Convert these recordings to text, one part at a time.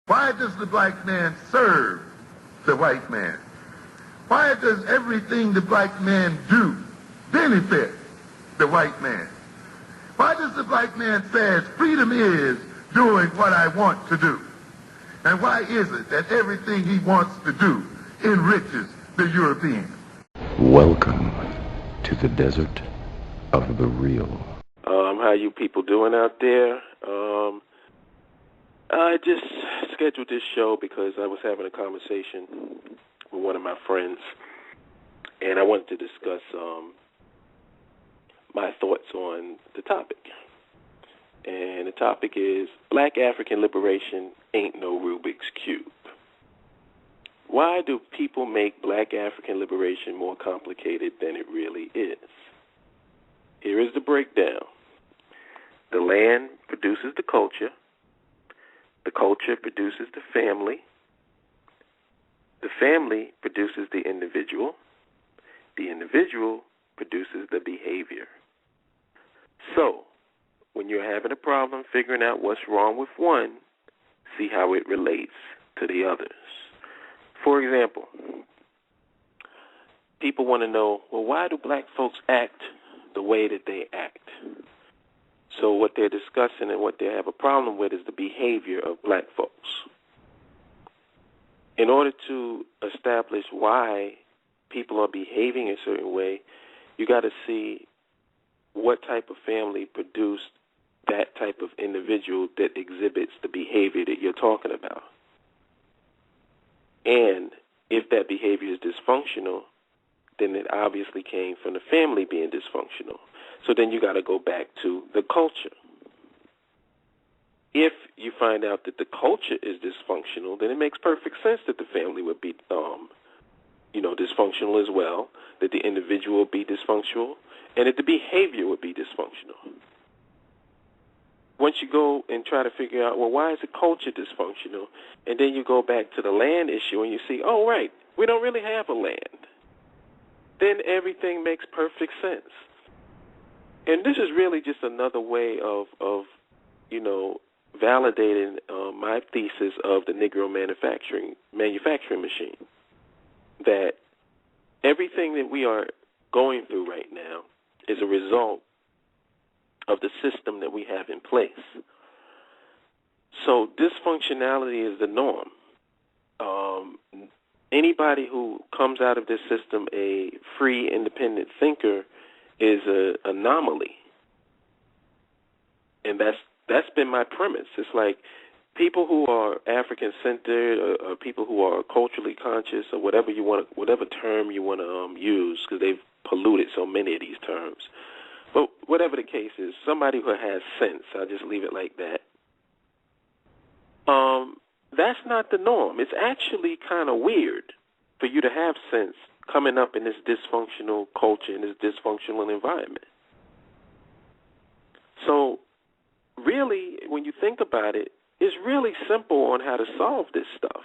Why does the black man serve the white man? Why does everything the black man do benefit the white man? Why does the black man say freedom is doing what I want to do? And why is it that everything he wants to do enriches the European? Welcome to the desert of the real. How you people doing out there? I just scheduled this show because I was having a conversation with one of my friends, and I wanted to discuss my thoughts on the topic. And the topic is Black African Liberation ain't no Rubik's Cube. Why do people make Black African liberation more complicated than it really is? Here is the breakdown. The land produces the culture produces the family produces the individual produces the behavior. So, when you're having a problem figuring out what's wrong with one, see how it relates to the others. For example, people want to know, well, why do black folks act the way that they act? So what they're discussing and what they have a problem with is the behavior of black folks. In order to establish why people are behaving a certain way, you got to see what type of family produced that type of individual that exhibits the behavior that you're talking about. And if that behavior is dysfunctional, then it obviously came from the family being dysfunctional. So then you got to go back to the culture. If you find out that the culture is dysfunctional, then it makes perfect sense that the family would be, dysfunctional as well, that the individual would be dysfunctional, and that the behavior would be dysfunctional. Once you go and try to figure out, well, why is the culture dysfunctional? And then you go back to the land issue and you see, oh, right, we don't really have a land. Then everything makes perfect sense. And this is really just another way of validating my thesis of the Negro manufacturing machine, that everything that we are going through right now is a result of the system that we have in place. So dysfunctionality is the norm. Anybody who comes out of this system a free, independent thinker is an anomaly. And that's been my premise. It's like people who are African-centered or people who are culturally conscious or whatever term you want to use, because they've polluted so many of these terms. But whatever the case is, somebody who has sense, I'll just leave it like that. That's not the norm. It's actually kind of weird for you to have sense coming up in this dysfunctional culture, in this dysfunctional environment. So really, when you think about it, it's really simple on how to solve this stuff.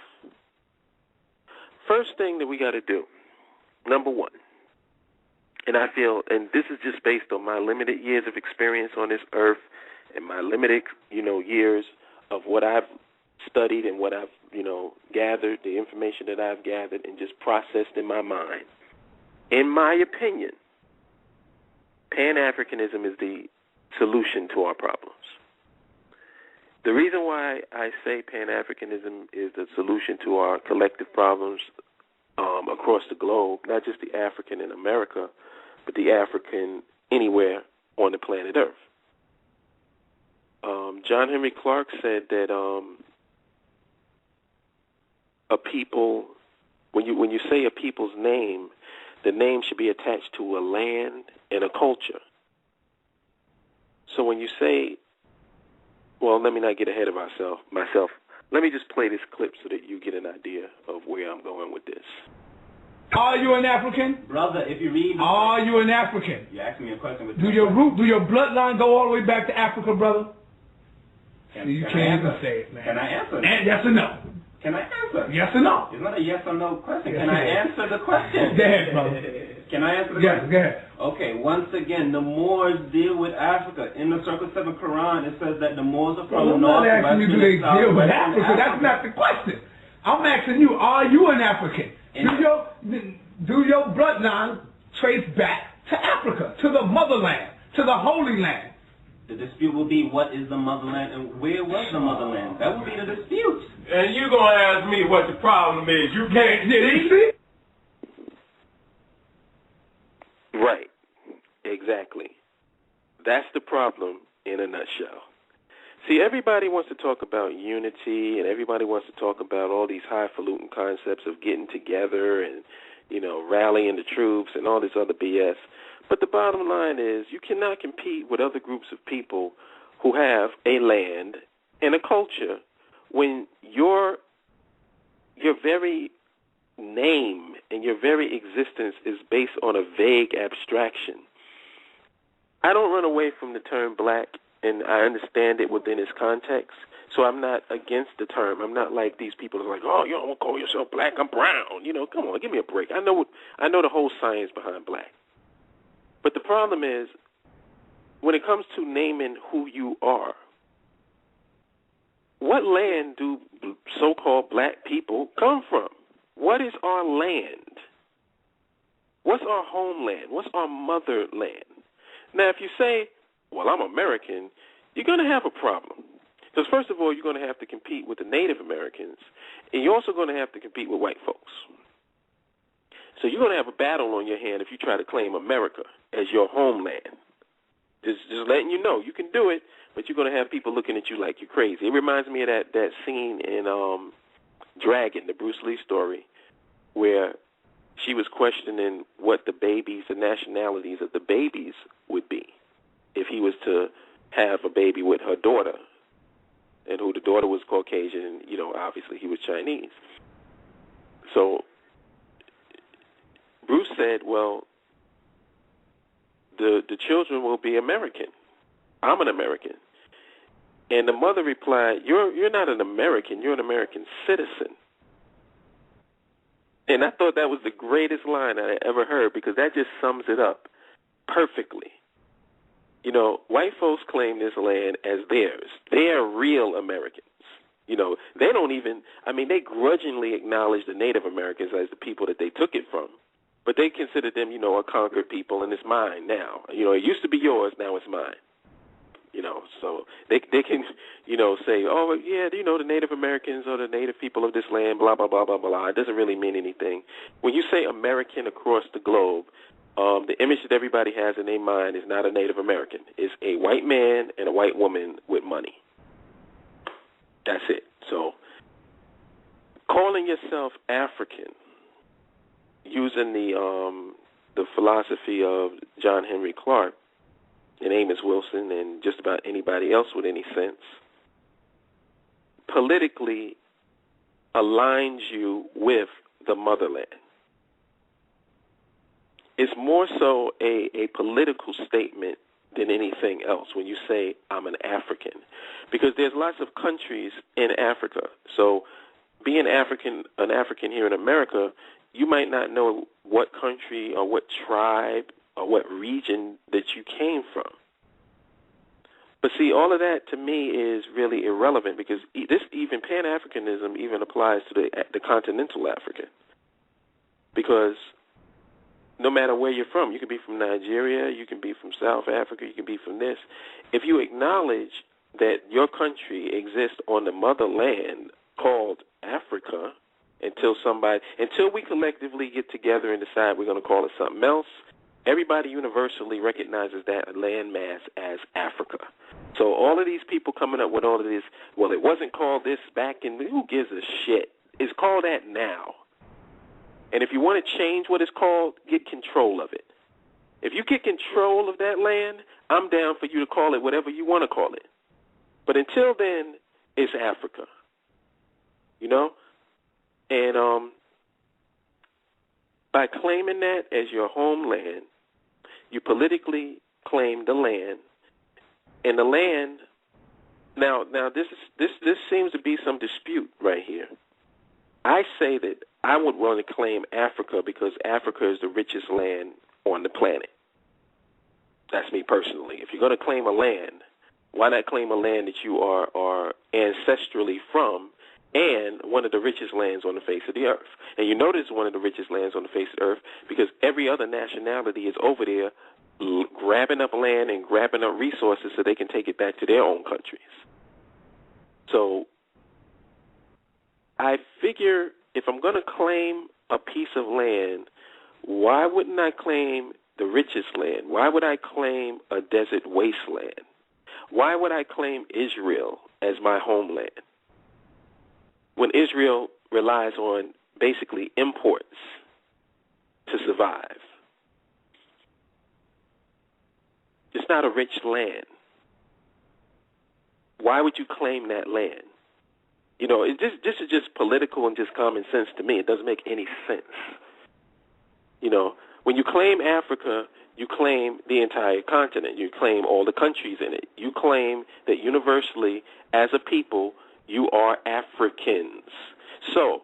First thing that we got to do, number one, and I feel, and this is just based on my limited years of experience on this earth and my limited, years of what I've studied and what I've, gathered, the information that I've gathered and just processed in my mind. In my opinion, Pan-Africanism is the solution to our problems. The reason why I say Pan-Africanism is the solution to our collective problems across the globe, not just the African in America, but the African anywhere on the planet Earth. John Henry Clark said that a people, when you say a people's name, the name should be attached to a land and a culture. So when you say, well, let me not get ahead of myself. Let me just play this clip so that you get an idea of where I'm going with this. Are you an African? Brother, if you read... Are you an African? You asked me a question. Do your bloodline go all the way back to Africa, brother? You can't even say it, man. Can I answer? Yes or no? Can I answer answer. Yes or no? It's not a yes or no question. Can I answer the question? Go ahead, brother. Can I answer the Yes, question? go ahead. Okay, once again, the Moors deal with Africa. In the Circle 7 Quran, it says that the Moors are from I'm North, not asking you, do they deal with Africa? Africa. That's not the question. I'm asking you, are you an African? Do your bloodline trace back to Africa, to the motherland, to the Holy Land? The dispute will be, what is the motherland and where was the motherland? That will be the dispute. And you're going to ask me what the problem is. You can't see? Right. Exactly. That's the problem in a nutshell. See, everybody wants to talk about unity, and everybody wants to talk about all these highfalutin concepts of getting together and, rallying the troops and all this other BS. But the bottom line is you cannot compete with other groups of people who have a land and a culture when your very name and your very existence is based on a vague abstraction. I don't run away from the term black, and I understand it within its context, so I'm not against the term. I'm not like these people who are like, oh, you don't call yourself black, I'm brown. Come on, give me a break. I know the whole science behind black. But the problem is, when it comes to naming who you are, what land do so-called black people come from? What is our land? What's our homeland? What's our motherland? Now, if you say, well, I'm American, you're going to have a problem. Because first of all, you're going to have to compete with the Native Americans, and you're also going to have to compete with white folks. So you're going to have a battle on your hand if you try to claim America as your homeland. Just letting you know, you can do it, but you're going to have people looking at you like you're crazy. It reminds me of that scene in Dragon, the Bruce Lee story, where she was questioning what the nationalities of the babies would be if he was to have a baby with her daughter, and who the daughter was Caucasian, and, obviously he was Chinese. So Bruce said, well, the children will be American. I'm an American. And the mother replied, you're not an American, you're an American citizen. And I thought that was the greatest line I ever heard, because that just sums it up perfectly. White folks claim this land as theirs. They're real Americans. They don't even, they grudgingly acknowledge the Native Americans as the people that they took it from. But they consider them, a conquered people, and it's mine now. It used to be yours, now it's mine. So they can, say, oh, yeah, the Native Americans or the native people of this land, blah, blah, blah, blah, blah. It doesn't really mean anything. When you say American across the globe, the image that everybody has in their mind is not a Native American. It's a white man and a white woman with money. That's it. So calling yourself African, using the philosophy of John Henry Clark and Amos Wilson and just about anybody else with any sense, politically aligns you with the motherland. It's more so a political statement than anything else when you say, I'm an African. Because there's lots of countries in Africa. So being an African here in America, you might not know what country or what tribe or what region that you came from. But see, all of that to me is really irrelevant, because even Pan-Africanism even applies to the continental African. Because no matter where you're from, you can be from Nigeria, you can be from South Africa, you can be from this. If you acknowledge that your country exists on the motherland called Africa, until we collectively get together and decide we're going to call it something else, everybody universally recognizes that landmass as Africa. So all of these people coming up with all of this, well, it wasn't called this back in, who gives a shit? It's called that now. And if you want to change what it's called, get control of it. If you get control of that land, I'm down for you to call it whatever you want to call it. But until then, it's Africa. And by claiming that as your homeland, you politically claim the land. And the land, now this seems to be some dispute right here. I say that I would want to claim Africa because Africa is the richest land on the planet. That's me personally. If you're going to claim a land, why not claim a land that you are ancestrally from and one of the richest lands on the face of the earth? And you notice one of the richest lands on the face of the earth because every other nationality is over there grabbing up land and grabbing up resources so they can take it back to their own countries. So I figure if I'm going to claim a piece of land, why wouldn't I claim the richest land? Why would I claim a desert wasteland? Why would I claim Israel as my homeland when Israel relies on basically imports to survive? It's not a rich land. Why would you claim that land? You know, this is just political and just common sense to me. It doesn't make any sense. You know, when you claim Africa, you claim the entire continent. You claim all the countries in it. You claim that universally, as a people, you are Africans. So,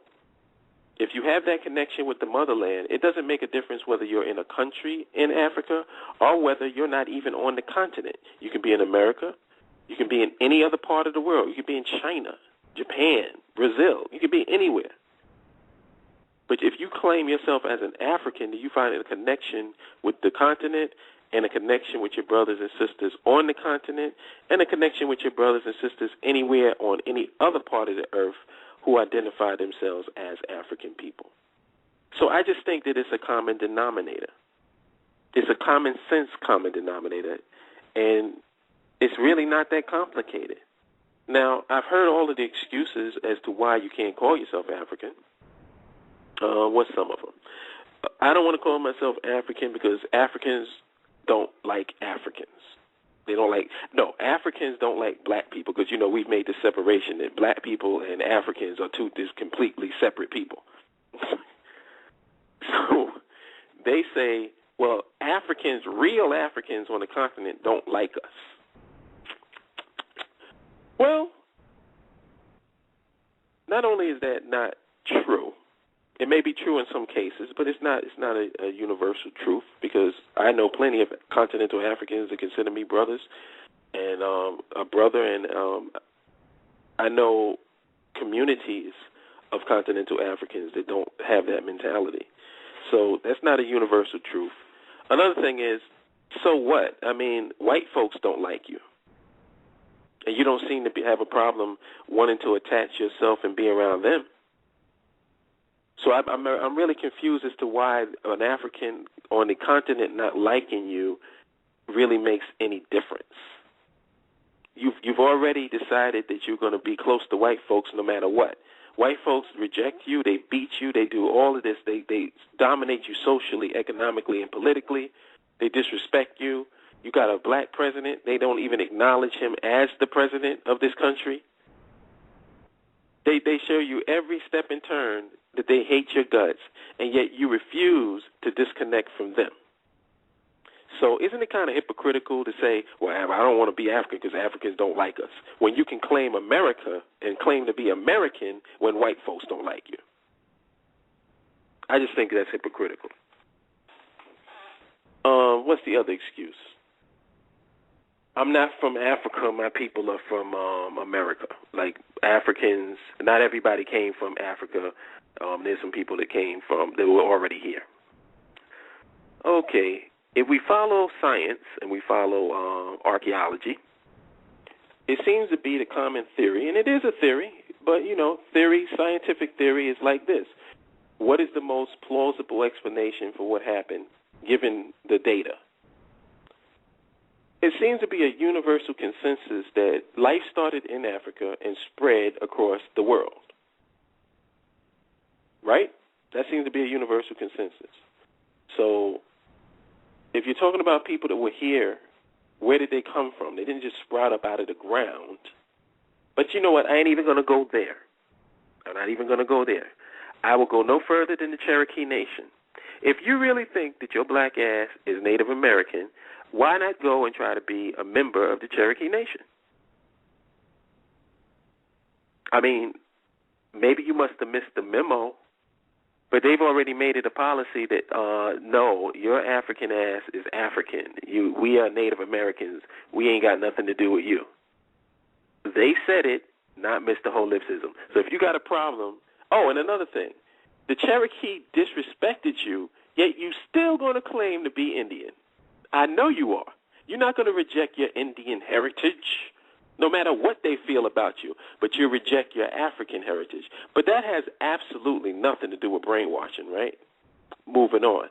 if you have that connection with the motherland, it doesn't make a difference whether you're in a country in Africa or whether you're not even on the continent. You can be in America. You can be in any other part of the world. You can be in China, Japan, Brazil. You can be anywhere. But if you claim yourself as an African, you find a connection with the continent and a connection with your brothers and sisters on the continent and a connection with your brothers and sisters anywhere on any other part of the earth who identify themselves as African people. So I just think that it's a common denominator. It's a common sense common denominator, and it's really not that complicated. Now, I've heard all of the excuses as to why you can't call yourself African. What's some of them? I don't want to call myself African because Africans don't like Africans. Africans don't like black people because, you know, we've made the separation that black people and Africans are two completely separate people. So they say, well, Africans, real Africans on the continent don't like us. Well, not only is that not true, it may be true in some cases, but it's not a universal truth because I know plenty of continental Africans that consider me brothers and a brother, and I know communities of continental Africans that don't have that mentality. So that's not a universal truth. Another thing is, so what? I mean, white folks don't like you. And you don't seem to have a problem wanting to attach yourself and be around them. So I'm really confused as to why an African on the continent not liking you really makes any difference. You've already decided that you're going to be close to white folks no matter what. White folks reject you, they beat you, they do all of this. They dominate you socially, economically, and politically. They disrespect you. You got a black president. They don't even acknowledge him as the president of this country. They show you every step and turn that they hate your guts, and yet you refuse to disconnect from them. So isn't it kind of hypocritical to say, well, I don't want to be African because Africans don't like us, when you can claim America and claim to be American when white folks don't like you? I just think that's hypocritical. What's the other excuse? I'm not from Africa. My people are from America. Like Africans, not everybody came from Africa. There's some people that were already here. Okay, if we follow science and we follow archaeology, it seems to be the common theory, and it is a theory, but, you know, scientific theory is like this. What is the most plausible explanation for what happened given the data? It seems to be a universal consensus that life started in Africa and spread across the world. Right? That seems to be a universal consensus. So if you're talking about people that were here, where did they come from? They didn't just sprout up out of the ground. But you know what? I ain't even going to go there. I'm not even going to go there. I will go no further than the Cherokee Nation. If you really think that your black ass is Native American, why not go and try to be a member of the Cherokee Nation? I mean, maybe you must have missed the memo, but they've already made it a policy that, no, your African ass is African. We are Native Americans. We ain't got nothing to do with you. They said it, not Mr. Holism. So if you got a problem, and another thing, the Cherokee disrespected you, yet you still going to claim to be Indian. I know you are. You're not going to reject your Indian heritage, no matter what they feel about you, but you reject your African heritage. But that has absolutely nothing to do with brainwashing, right? Moving on.